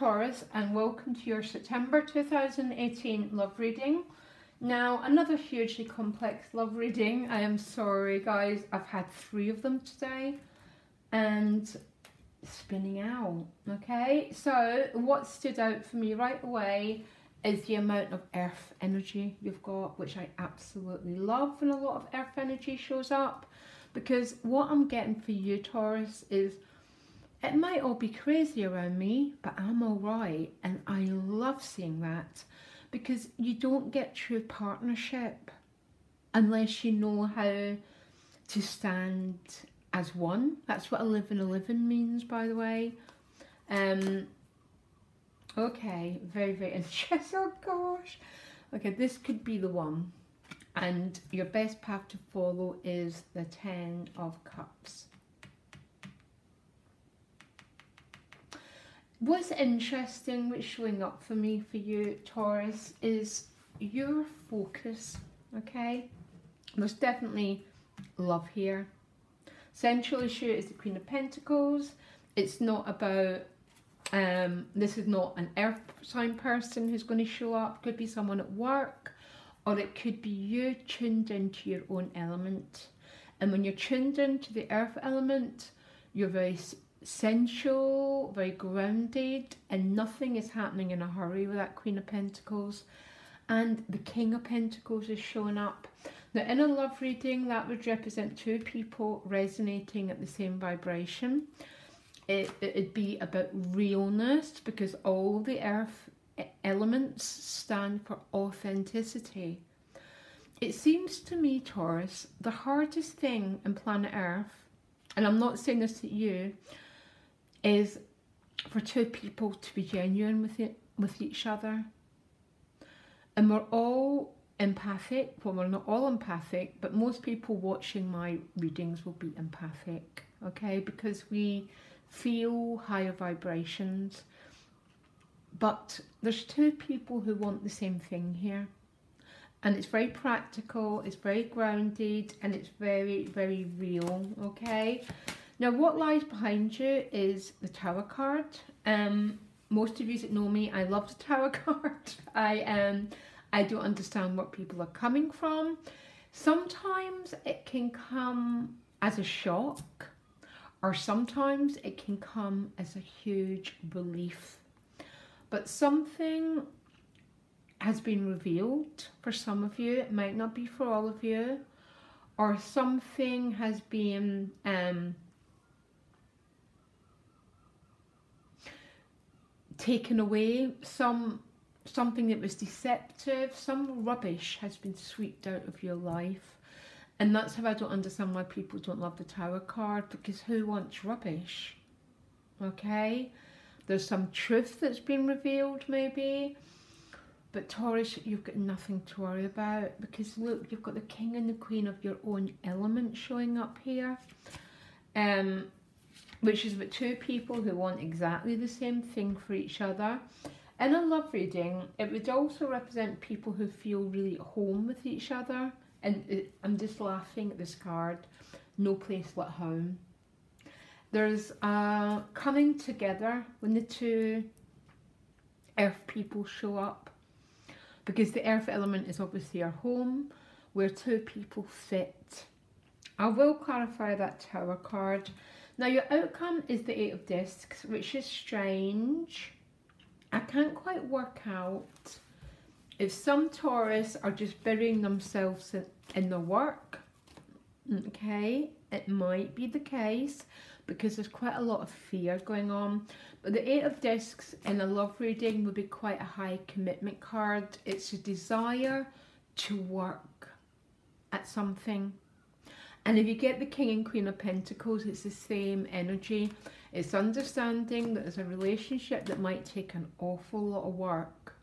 Taurus, and welcome to your September 2018 love reading. Now, another hugely complex love reading. I am sorry guys, I've had 3 of them today and spinning out. Okay, so what stood out for me right away is the amount of earth energy you've got, which I absolutely love when a lot of earth energy shows up, because what I'm getting for you, Taurus, is it might all be crazy around me, but I'm alright, and I love seeing that, because you don't get true partnership unless you know how to stand as one. That's what a live in a living means, by the way. Okay, very, very interesting. Oh gosh. Okay, this could be the one. And your best path to follow is the 10 of Cups. What's interesting, what's showing up for me for you, Taurus, is your focus, okay? There's definitely love here. Central issue is the Queen of Pentacles. It's not about, this is not an earth sign person who's going to show up. Could be someone at work, or it could be you tuned into your own element. And when you're tuned into the earth element, you're very sensual, very grounded, and nothing is happening in a hurry with that Queen of Pentacles. And the King of Pentacles is showing up. Now, in a love reading, that would represent 2 people resonating at the same vibration. It'd be about realness, because all the earth elements stand for authenticity. It seems to me, Taurus, the hardest thing in planet Earth, and I'm not saying this to you, is for 2 people to be genuine with each other. And we're all empathic. Well, we're not all empathic, but most people watching my readings will be empathic, okay? Because we feel higher vibrations. But there's 2 people who want the same thing here. And it's very practical, it's very grounded, and it's very, very real, okay? Now, what lies behind you is the Tower card. Most of you that know me, I love the Tower card. I don't understand where people are coming from. Sometimes it can come as a shock, or sometimes it can come as a huge relief. But something has been revealed for some of you. It might not be for all of you. Or something has been taken away, something that was deceptive, some rubbish has been swept out of your life. And that's how I don't understand why people don't love the Tower card, because who wants rubbish? Okay, there's some truth that's been revealed maybe, but Taurus, you've got nothing to worry about, because look, you've got the King and the Queen of your own element showing up here. Which is about 2 people who want exactly the same thing for each other. In a love reading, it would also represent people who feel really at home with each other. And I'm just laughing at this card, no place like home. There's a coming together when the 2 earth people show up, because the earth element is obviously our home, where 2 people fit. I will clarify that Tower card. Now, your outcome is the 8 of Discs, which is strange. I can't quite work out if some Taurus are just burying themselves in their work. Okay, it might be the case, because there's quite a lot of fear going on. But the 8 of Discs in a love reading would be quite a high commitment card. It's a desire to work at something. And if you get the King and Queen of Pentacles, it's the same energy. It's understanding that there's a relationship that might take an awful lot of work,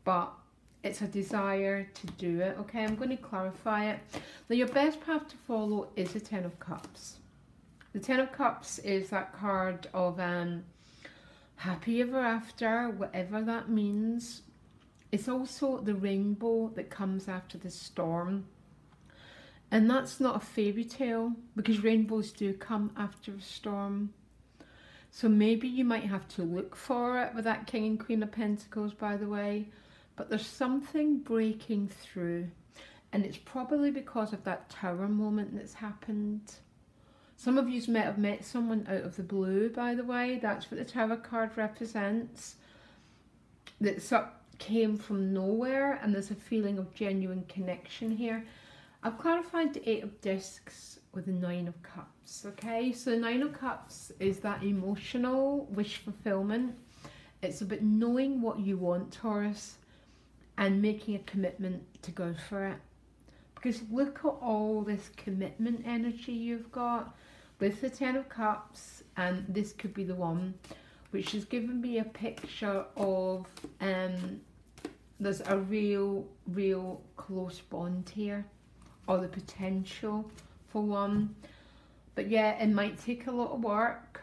but it's a desire to do it. Okay, I'm going to clarify it. Now, your best path to follow is the 10 of Cups. The 10 of Cups is that card of happy ever after, whatever that means. It's also the rainbow that comes after the storm. And that's not a fairy tale, because rainbows do come after a storm. So maybe you might have to look for it with that King and Queen of Pentacles, by the way. But there's something breaking through. And it's probably because of that Tower moment that's happened. Some of you might have met someone out of the blue, by the way. That's what the Tower card represents. That came from nowhere, and there's a feeling of genuine connection here. I've clarified the 8 of Discs with the 9 of Cups, okay? So the 9 of Cups is that emotional wish fulfillment. It's about knowing what you want, Taurus, and making a commitment to go for it. Because look at all this commitment energy you've got with the 10 of Cups, and this could be the one, which has given me a picture of there's a real close bond here, or the potential for one. But yeah, it might take a lot of work,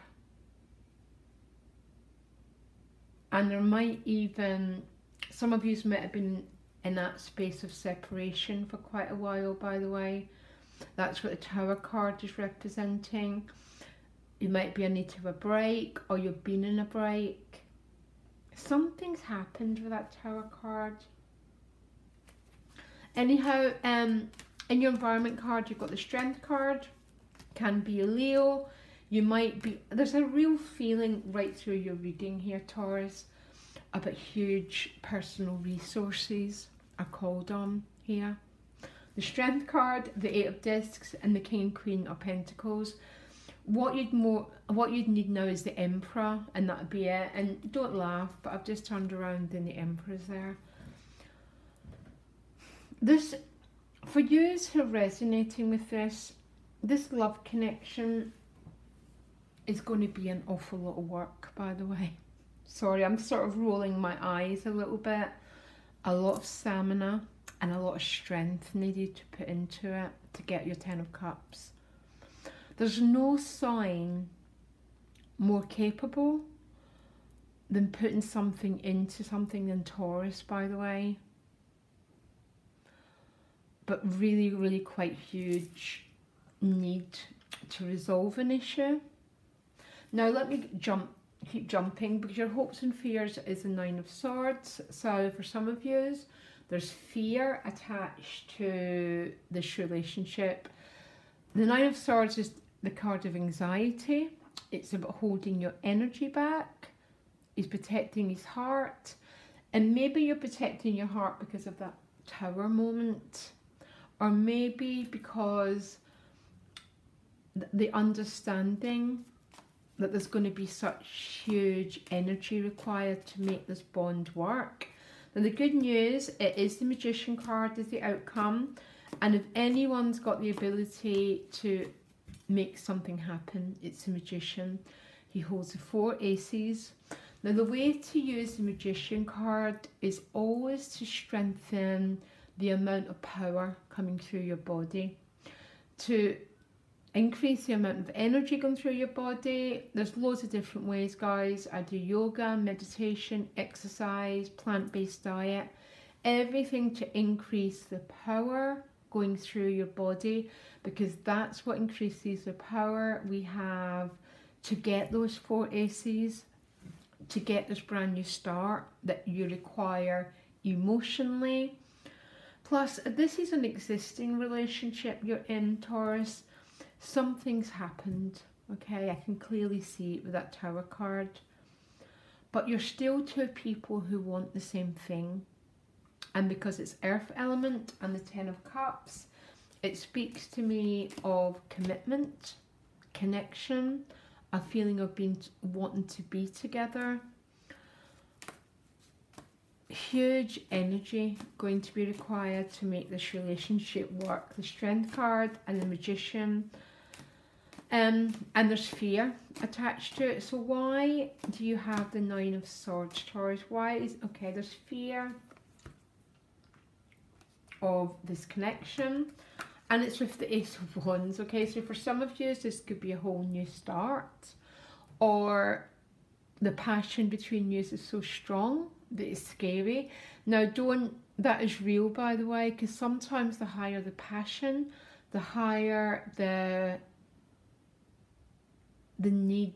and there might even, some of you might have been in that space of separation for quite a while, by the way. That's what the Tower card is representing. You might be in need of a break, or you've been in a break. Something's happened with that Tower card. Anyhow, in your environment card, you've got the Strength card. Can be a Leo. You might be, there's a real feeling right through your reading here, Taurus, about huge personal resources are called on here. The Strength card, the 8 of Discs, and the King and Queen of Pentacles. What you'd need now is the Emperor, and that'd be it. And don't laugh, but I've just turned around and the Emperor's there. This, for you who are resonating with this love connection is going to be an awful lot of work, by the way. Sorry, I'm sort of rolling my eyes a little bit. A lot of stamina and a lot of strength needed to put into it to get your 10 of Cups. There's no sign more capable than putting something into something than Taurus, by the way. But really quite huge need to resolve an issue. Now let me keep jumping, because your hopes and fears is the 9 of Swords. So for some of you, there's fear attached to this relationship. The 9 of Swords is the card of anxiety. It's about holding your energy back. He's protecting his heart. And maybe you're protecting your heart because of that Tower moment. Or maybe because the understanding that there's going to be such huge energy required to make this bond work. Now the good news, it is the Magician card as the outcome. And if anyone's got the ability to make something happen, it's the Magician. He holds the 4 aces. Now the way to use the Magician card is always to strengthen the amount of power coming through your body. To increase the amount of energy going through your body, there's loads of different ways, guys. I do yoga, meditation, exercise, plant-based diet, everything to increase the power going through your body, because that's what increases the power we have to get those 4 aces, to get this brand new start that you require emotionally. Plus, this is an existing relationship you're in, Taurus. Something's happened, okay? I can clearly see it with that Tower card. But you're still two people who want the same thing. And because it's Earth element and the 10 of Cups, it speaks to me of commitment, connection, a feeling of wanting to be together. Huge energy going to be required to make this relationship work. The Strength card and the Magician. And there's fear attached to it. So why do you have the 9 of Swords, Taurus? Why is, okay, there's fear of this connection. And it's with the Ace of Wands, okay? So for some of you, this could be a whole new start. Or the passion between you is so strong that it's scary. Now that is real, by the way, because sometimes the higher the passion, the higher the need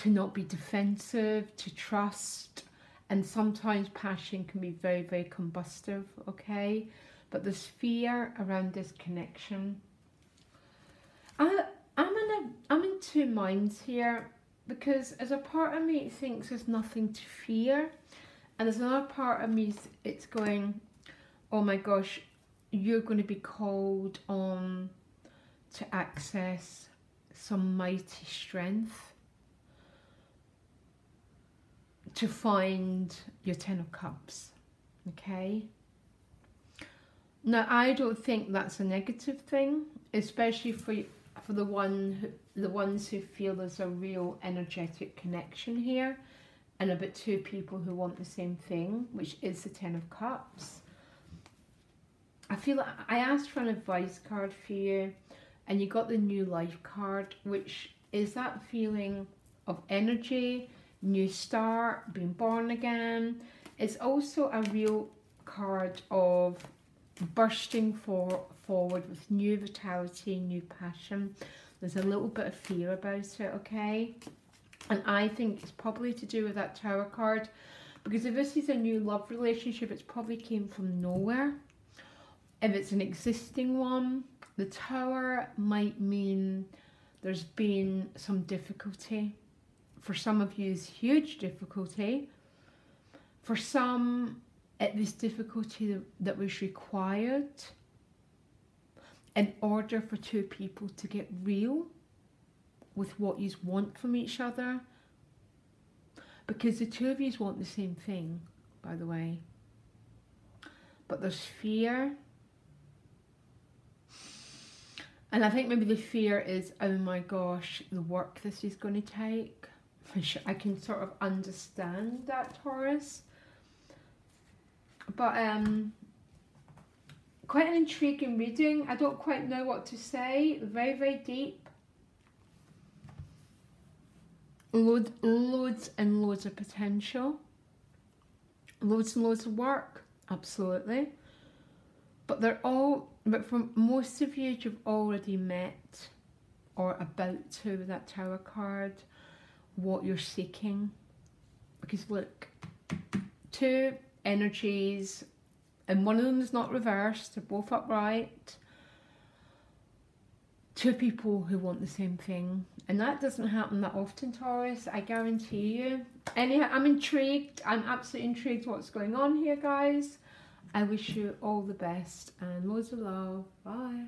to not be defensive, to trust, and sometimes passion can be very, very combustive, okay? But there's fear around this connection. I'm in two minds here, because as a part of me it thinks there's nothing to fear, and there's another part of me it's going, oh my gosh, you're going to be called on to access some mighty strength, to find your Ten of Cups, okay? Now, I don't think that's a negative thing, especially for the ones who feel there's a real energetic connection here, and about two people who want the same thing, which is the Ten of Cups. I feel like I asked for an advice card for you, and you got the New Life card, which is that feeling of energy, new start, being born again. It's also a real card of bursting forward with new vitality, new passion. There's a little bit of fear about it, okay? And I think it's probably to do with that Tower card, because if this is a new love relationship, it's probably came from nowhere. If it's an existing one, the Tower might mean there's been some difficulty. For some of you, it's huge difficulty. For some, it was difficulty that was required in order for two people to get real with what you want from each other. Because the two of you want the same thing, by the way. But there's fear. And I think maybe the fear is, oh my gosh, the work this is going to take. I can sort of understand that, Taurus. But quite an intriguing reading. I don't quite know what to say. Very, very deep. Loads and loads of potential. Loads and loads of work. Absolutely. But but for most of you, you've already met or about to, with that Tower card, what you're seeking. Because look, two energies, and one of them is not reversed, they're both upright. Two people who want the same thing, and that doesn't happen that often, Taurus, I guarantee you. Anyhow, I'm intrigued. I'm absolutely intrigued what's going on here, guys. I wish you all the best and loads of love. Bye.